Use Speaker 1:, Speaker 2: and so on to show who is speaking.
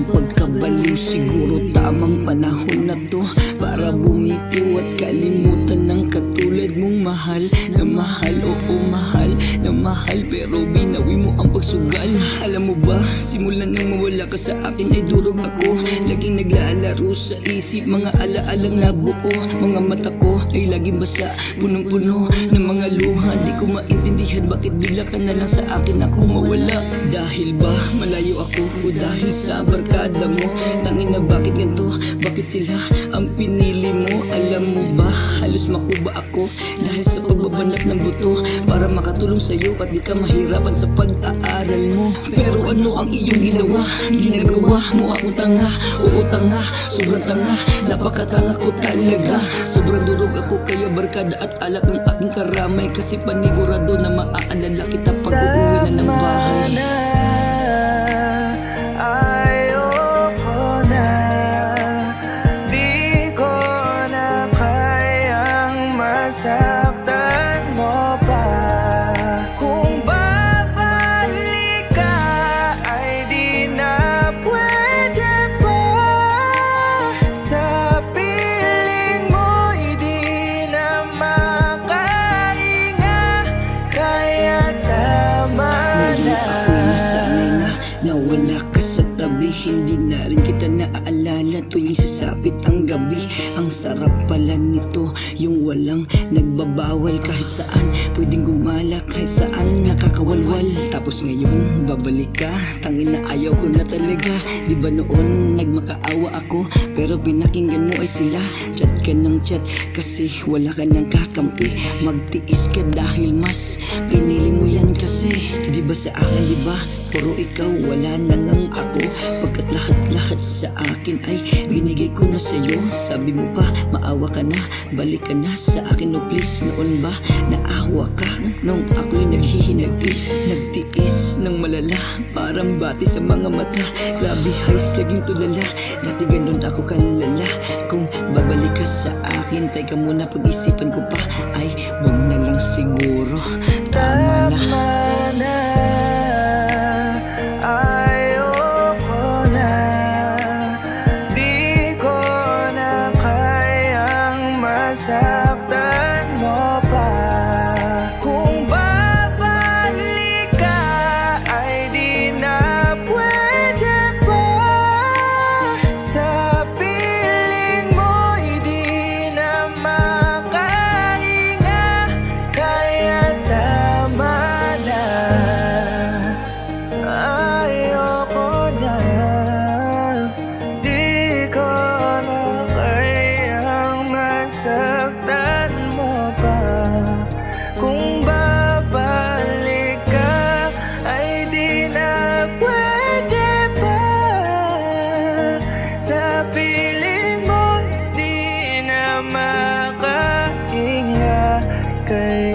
Speaker 1: pagkabaliw. Siguro tamang panahon na to para bumitiw at kalimutan ng katulad mong mahal. Na mahal, oo mahal, na mahal, pero binawi mo ang pagsugal. Alam mo ba, simulan nang mawala ka sa akin ay durog ako. Laging naglalaro sa isip, mga alaalang nabuo. Mga mata ko ay laging basa, punong-puno ng mga luha. Di ko maintindihan bakit bigla ka na lang sa akin ako mawala. Dahil ba malayo ako o dahil sa barkada mo? Tangin na bakit ganito, bakit sila ang pinili mo? Alam mo ba, halos makuba ako dahil sa pagbabanat ng buto para makatulong sa'yo at di ka mahirapan sa pag-aaral mo. Pero ano ang iyong ginawa? Ginagawa mo akong tanga, oo tanga, sobrang tanga, napakatanga ko talaga. Sobrang durog ako kaya barkada at alak ng aking karamay. Kasi panigurado na maaalala kita pag uuwi na ng bahay.
Speaker 2: Ayoko na, di ko na kayang masaktan mo pa. Kung babalik ka ay di na pwede pa. Sa piling mo'y di na makahinga, kaya tama na.
Speaker 1: Nasanay na nawala ka sa tabi, hindi na rin kita naaalala tuwing sasapit ang gabi. Ang sarap pala nito, yung walang nagbabawal. Kahit saan pwedeng gumala, kahit saan nakakawalwal. Tapos ngayon babalik ka, tangin na ayaw ko na talaga. Di ba noon nagmakaawa ako, pero pinakinggan mo ay sila. Chat ka ng chat kasi wala ka ng kakampi. Magtiis ka dahil mas pinili mo yan kasi. Di ba sa akin, di ba? Puro ikaw, wala na ngang ako. Pagkat lahat-lahat sa akin ay binigay ko na sa'yo. Sabi mo pa, maawa ka na, balik ka na sa akin, no please. Noon ba, naawa ka nung ako'y naghihinagis? Nagtiis ng malala, parang bati sa mga mata. Grabe halos laging tulala, dati ganun ako kalala. Kung babalik ka sa akin, teka muna, pag-isipan ko pa. Ay, wag na lang siguro, tama na.
Speaker 2: Ayoko na, di ko na kayang masaktan mo pa. Kung babalik ka ay di na pwede pa. Sa piling mo'y di na makahinga, kaya tama na. Ayoko na, di ko na kayang masaktan mo pa. Kung babalik ka ay di na pwede pa. Sa piling mo di na makahinga, kaya